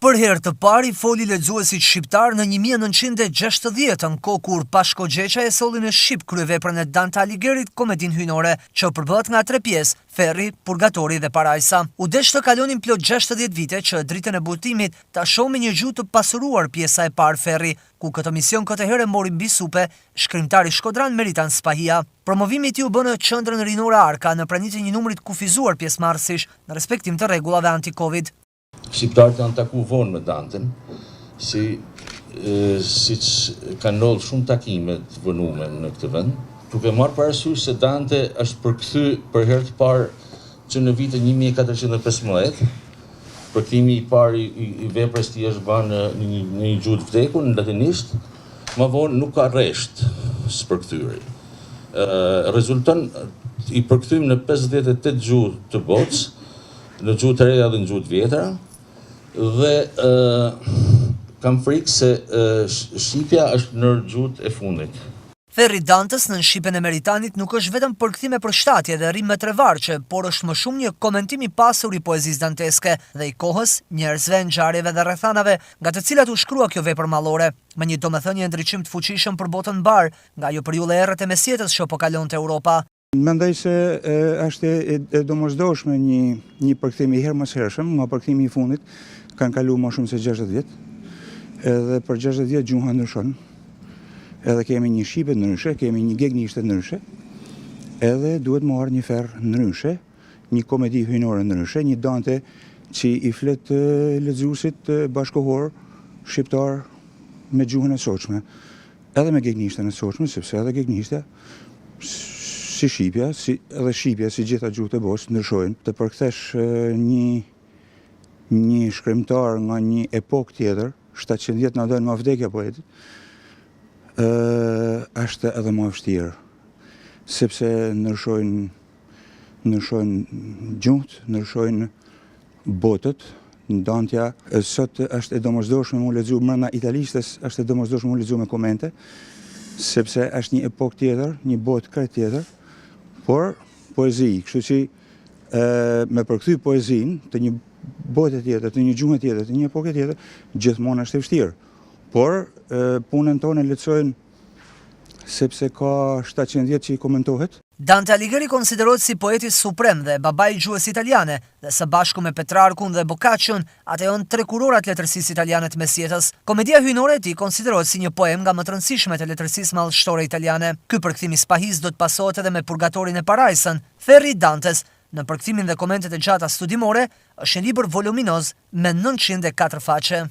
Për herë të parë foli lexuesit shqiptar në 1960-ën, kohë kur Pashko Gjeqa e solli në Shqip kryeveprën e Dante Alighirit, komedin hyjnore, që përbëhet nga 3 pjesë: Ferri, Purgatori dhe Parajsa. U desh të kalonin plot 60 vite që dritën e botimit ta shohim me një gjuhë të pasuruar pjesa e parë Ferri, ku këtë mision këtë herë mori mbi supe shkrimtari shkodran Meritan Spahia. Promovimi i tij u bë në qendrën rinore Arka në pranitje një numrit kufizuar pjesëmarrësish në respektim të rregullave anti-Covid. Shqiptarët janë taku vonë me Danten, siç kanë ndodhur shumë takime të vënuara në këtë vend, duke marrë parasysh se Dante është përkthy për herë të parë që në vitin 1415. Përkthimi i parë i veprës tij është bërë në një gjuhë të vdekur, në latinisht, më vonë nuk ka rresht së përkthyri. Rezulton i përkthym në 58 gjuhë të botës, në gjuhë të reja dhe në gjuhë të vjetra, dhe kam frikë se shqipja është në gjuhët e fundit. Ferri Dantes në shqipen e Meritanit nuk është vetëm përkthim e përshtatje dhe rrim me trevarqe, por është më shumë një komentim i pasur i poezisë danteske dhe i kohës, njerëzve, ngjarjeve dhe rrethanave nga të cilat u shkrua kjo vepër mallore, me një domethënie ndriçim të fuqishëm për botën mbar, nga ajo periudhë e errët e mesjetës që po kalonte Europa. Mendoj se është e domosdoshme një përkthim i hermoshershëm, nga përkthimi i fundit kanë kaluar më shumë se 60 vjet. Edhe për 60 vjet gjuha ndryshon. Edhe kemi një shqipe ndryshe, kemi një gegnishte ndryshe, edhe duhet marrë një ferë ndryshe, një komedi hyjnore ndryshe, një Dante që i flet lexuesit bashkohor shqiptar me gjuhën e sotshme, edhe me gegnishten e sotshme, sepse edhe gegnishte si shqipja, edhe shqipja si gjitha gjuhët e botës ndryshojnë. Të përkthesh një shkrimtar nga një epokë tjetër, 700 vjet na dojnë ma vdekja poetit, është edhe më vështirë, sepse ndryshojnë gjuhët, ndryshojnë botët. Dantja sot është e domosdoshme mu lexu brenda italishtes, është e domosdoshme mu lexu me komente, sepse është një epokë tjetër, një botë krejt tjetër, por poezi, kështu që me përkthy poezinë të një bote tjetër, të një gjuhë tjetër, të një epoke tjetër, gjithmonë është e vështirë. Por punën tonë e lehtësojnë sepse ka 700 vjet që i komentohet. Dante Alighieri konsiderohet si poeti suprem dhe babai i gjuhës italiane, dhe së bashku me Petrarkun dhe Boccaccion, ata janë 3 kurorat letërsisë italiane të mesjetës. Komedia hyjnore e tij konsiderohet si një poem nga më të rëndësishmet e letërsisë madhështore italiane. Ky përkthim i Spahis do të pasohet edhe me Purgatorin e Parajsën. Ferri Dantes, në përkthimin dhe komentet e gjata studimore, është një libër voluminoz me 904 faqe.